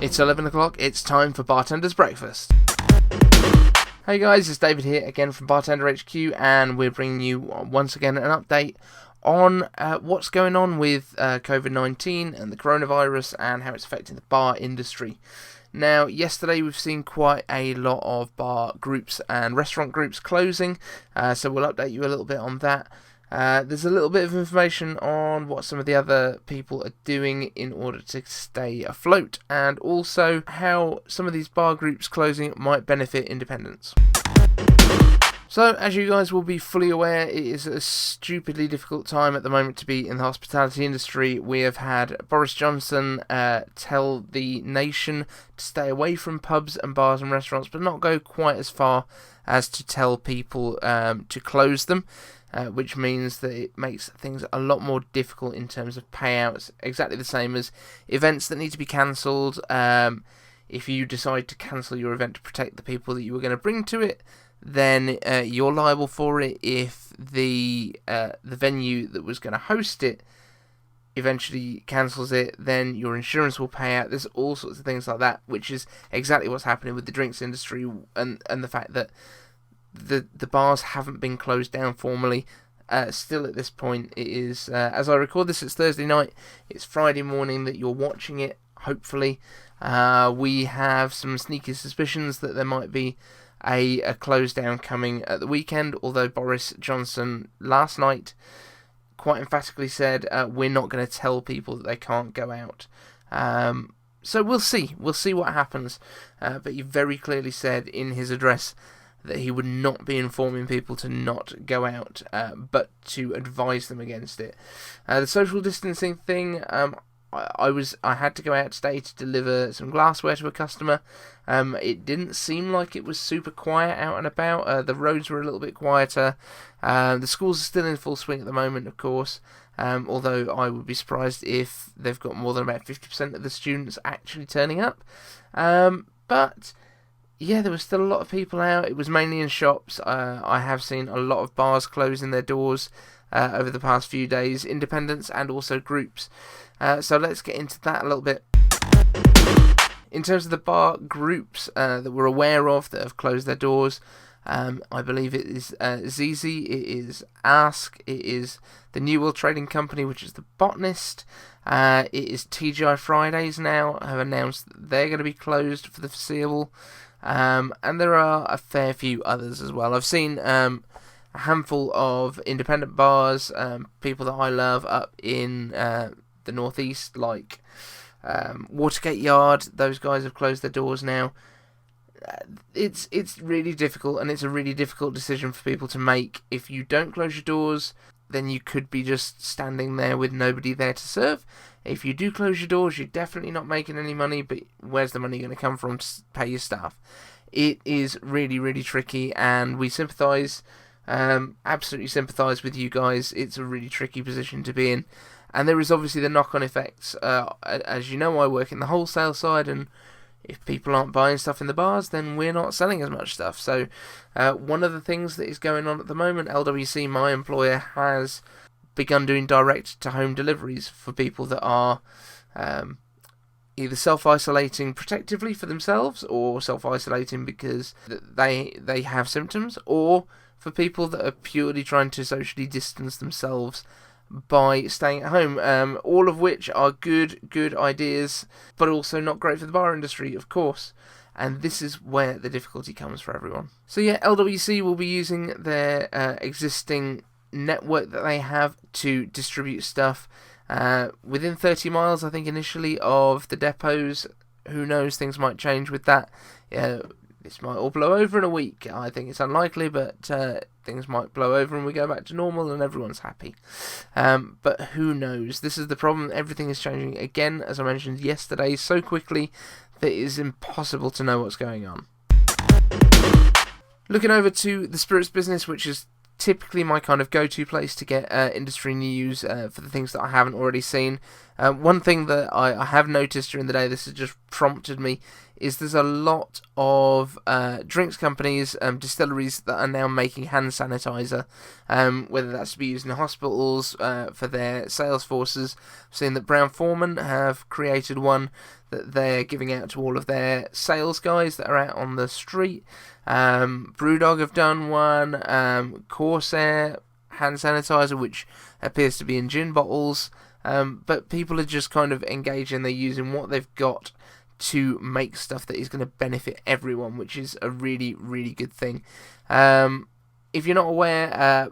It's 11 o'clock, it's time for Bartender's Breakfast. Hey guys, it's David here again from Bartender HQ, and we're bringing you once again an update on what's going on with COVID-19 and the coronavirus and how it's affecting the bar industry. Now, yesterday we've seen quite a lot of bar groups and restaurant groups closing, so we'll update you a little bit on that. There's a little bit of information on what some of the other people are doing in order to stay afloat, and also how some of these bar groups closing might benefit independents. So, as you guys will be fully aware, it is a stupidly difficult time at the moment to be in the hospitality industry. We have had Boris Johnson tell the nation to stay away from pubs and bars and restaurants, but not go quite as far as to tell people to close them. Which means that it makes things a lot more difficult in terms of payouts, exactly the same as events that need to be cancelled. If you decide to cancel your event to protect the people that you were going to bring to it, then you're liable for it. If the venue that was going to host it eventually cancels it, then your insurance will pay out. There's all sorts of things like that, which is exactly what's happening with the drinks industry and the fact that the bars haven't been closed down formally. Still at this point, it is, as I record this, it's Thursday night, it's Friday morning that you're watching it, hopefully. We have some sneaky suspicions that there might be a close down coming at the weekend, although Boris Johnson last night quite emphatically said, we're not going to tell people that they can't go out. So we'll see what happens, but he very clearly said in his address that he would not be informing people to not go out, but to advise them against it. The social distancing thing, I had to go out today to deliver some glassware to a customer. It didn't seem like it was super quiet out and about. The roads were a little bit quieter. The schools are still in full swing at the moment, of course. Although I would be surprised if they've got more than about 50% of the students actually turning up. But yeah, there was still a lot of people out. It was mainly in shops. I have seen a lot of bars closing their doors over the past few days, independents and also groups. So let's get into that a little bit. In terms of the bar groups that we're aware of that have closed their doors, I believe it is ZZ, it is Ask, it is the New World Trading Company, which is the Botanist. It is TGI Fridays now have announced that they're going to be closed for the foreseeable. And there are a fair few others as well. I've seen a handful of independent bars, people that I love up in the northeast, like Watergate Yard. Those guys have closed their doors now. It's really difficult, and it's a really difficult decision for people to make. If you don't close your doors, then you could be just standing there with nobody there to serve. If you do close your doors, you're definitely not making any money, but where's the money going to come from to pay your staff? It is really, really tricky, and we sympathise, absolutely sympathise with you guys. It's a really tricky position to be in, and there is obviously the knock-on effects. As you know, I work in the wholesale side, and if people aren't buying stuff in the bars, then we're not selling as much stuff. So one of the things that is going on at the moment, LWC, my employer, has begun doing direct-to-home deliveries for people that are either self-isolating protectively for themselves or self-isolating because they have symptoms, or for people that are purely trying to socially distance themselves by staying at home, all of which are good ideas, but also not great for the bar industry, of course. And this is where the difficulty comes for everyone. So yeah, LWC will be using their existing network that they have to distribute stuff within 30 miles, I think, initially, of the depots. Who knows, things might change with that. This might all blow over in a week. I think it's unlikely, but things might blow over and we go back to normal and everyone's happy. But who knows? This is the problem. Everything is changing again, as I mentioned yesterday, so quickly that it is impossible to know what's going on. Looking over to the spirits business, which is typically my kind of go-to place to get industry news for the things that I haven't already seen. One thing that I have noticed during the day, this has just prompted me, is there's a lot of drinks companies, distilleries that are now making hand sanitizer, whether that's to be used in hospitals for their sales forces. I've seen that Brown-Forman have created one that they're giving out to all of their sales guys that are out on the street. Brewdog have done one. Corsair hand sanitizer, which appears to be in gin bottles. But people are just kind of engaging. They're using what they've got to make stuff that is going to benefit everyone, which is a really, really good thing. If you're not aware,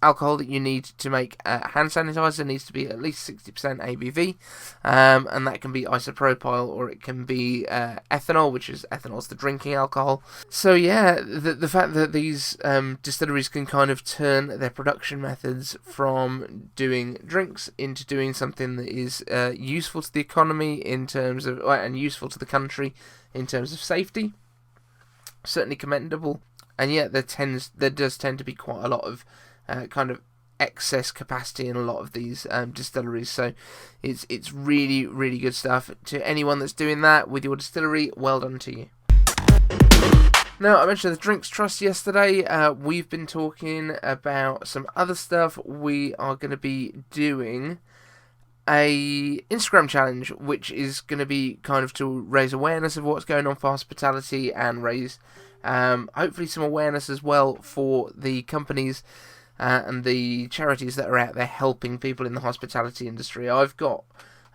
alcohol that you need to make hand sanitizer needs to be at least 60% ABV, and that can be isopropyl or it can be ethanol, which is ethanol's the drinking alcohol. So yeah, the fact that these distilleries can kind of turn their production methods from doing drinks into doing something that is useful to the economy in terms of, and useful to the country in terms of safety, certainly commendable. And yet there does tend to be quite a lot of kind of excess capacity in a lot of these distilleries, so it's really, really good stuff. To anyone that's doing that with your distillery, well done to you. Now, I mentioned the Drinks Trust yesterday. We've been talking about some other stuff. We are going to be doing a Instagram challenge, which is going to be kind of to raise awareness of what's going on for hospitality and raise hopefully some awareness as well for the companies and the charities that are out there helping people in the hospitality industry. I've got,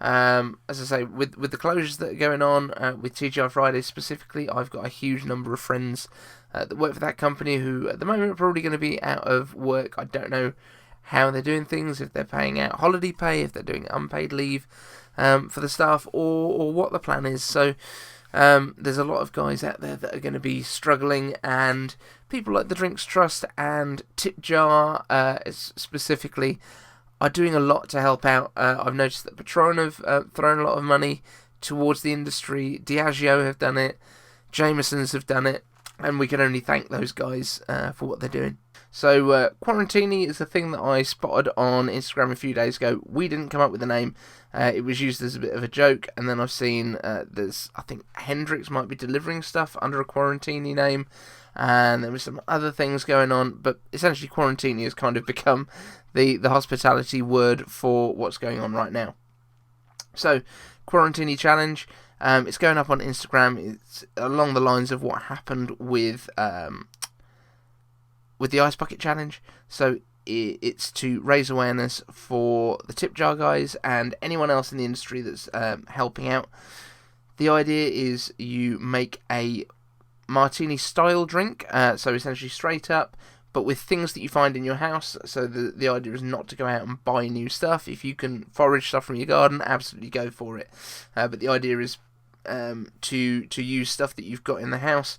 as I say, with the closures that are going on, with TGI Friday specifically, I've got a huge number of friends that work for that company who at the moment are probably going to be out of work. I don't know how they're doing things, if they're paying out holiday pay, if they're doing unpaid leave for the staff, or what the plan is. So there's a lot of guys out there that are going to be struggling, and people like the Drinks Trust and Tip Jar specifically are doing a lot to help out. I've noticed that Patron have thrown a lot of money towards the industry. Diageo have done it. Jameson's have done it. And we can only thank those guys for what they're doing. So, Quarantini is a thing that I spotted on Instagram a few days ago. We didn't come up with the name. It was used as a bit of a joke. And then I've seen I think Hendrix might be delivering stuff under a Quarantini name. And there was some other things going on. But essentially, Quarantini has kind of become the hospitality word for what's going on right now. So, Quarantini Challenge. It's going up on Instagram. It's along the lines of what happened with the Ice Bucket Challenge. So it's to raise awareness for the tip jar guys and anyone else in the industry that's helping out. The idea is you make a martini style drink, so essentially straight up, but with things that you find in your house. So the idea is not to go out and buy new stuff. If you can forage stuff from your garden, absolutely go for it. But the idea is to use stuff that you've got in the house,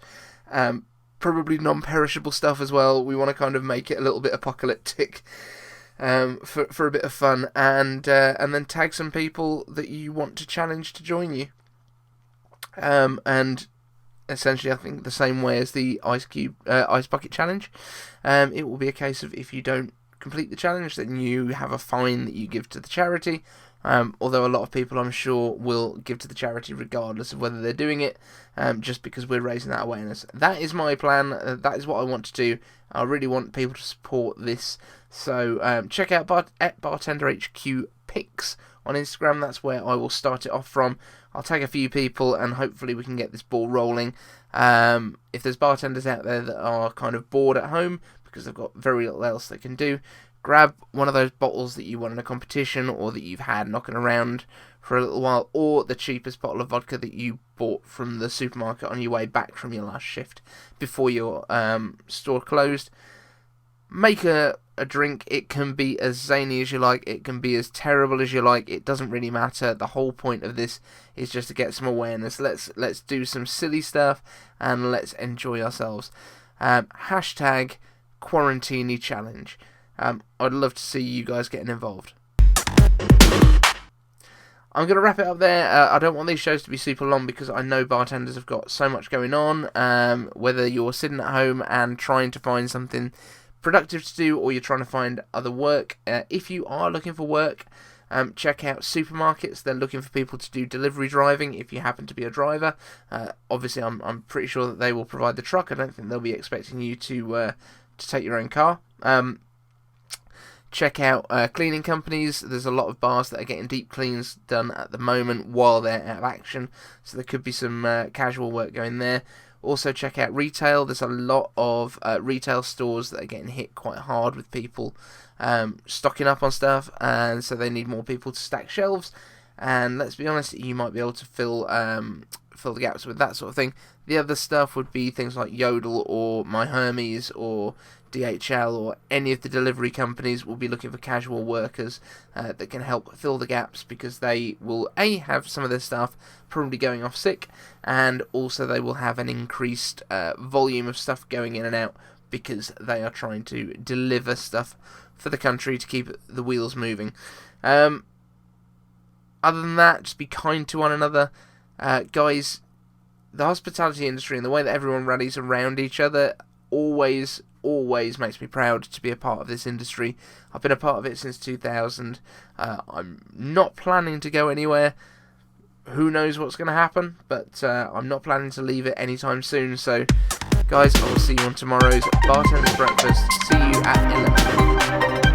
probably non-perishable stuff as well. We want to kind of make it a little bit apocalyptic for a bit of fun, and then tag some people that you want to challenge to join you. And essentially, I think the same way as the Ice Bucket Challenge, it will be a case of if you don't complete the challenge, then you have a fine that you give to the charity. Although a lot of people, I'm sure, will give to the charity regardless of whether they're doing it, just because we're raising that awareness. That is my plan. That is what I want to do. I really want people to support this. So check out at Bartender HQ Pics on Instagram. That's where I will start it off from. I'll tag a few people and hopefully we can get this ball rolling. If there's bartenders out there that are kind of bored at home because they've got very little else they can do, grab one of those bottles that you won in a competition or that you've had knocking around for a little while, or the cheapest bottle of vodka that you bought from the supermarket on your way back from your last shift before your store closed. Make a drink. It can be as zany as you like. It can be as terrible as you like. It doesn't really matter. The whole point of this is just to get some awareness. Let's do some silly stuff and let's enjoy ourselves. Hashtag Quarantini Challenge. I'd love to see you guys getting involved. I'm going to wrap it up there. I don't want these shows to be super long because I know bartenders have got so much going on. Whether you're sitting at home and trying to find something productive to do or you're trying to find other work. If you are looking for work, Check out supermarkets. They're looking for people to do delivery driving if you happen to be a driver. Obviously, I'm pretty sure that they will provide the truck. I don't think they'll be expecting you to take your own car. Check out cleaning companies. There's a lot of bars that are getting deep cleans done at the moment while they're out of action, so there could be some casual work going there. Also check out retail. There's a lot of retail stores that are getting hit quite hard with people stocking up on stuff, and so they need more people to stack shelves. And let's be honest, you might be able to fill the gaps with that sort of thing. The other stuff would be things like Yodel or My Hermes or DHL or any of the delivery companies will be looking for casual workers that can help fill the gaps, because they will have some of their staff probably going off sick, and also they will have an increased volume of stuff going in and out because they are trying to deliver stuff for the country to keep the wheels moving. Other than that, just be kind to one another. Guys, the hospitality industry and the way that everyone rallies around each other always makes me proud to be a part of this industry. I've been a part of it since 2000. I'm not planning to go anywhere. Who knows what's going to happen, but I'm not planning to leave it anytime soon. So, guys, I will see you on tomorrow's Bartender's Breakfast. See you at 11.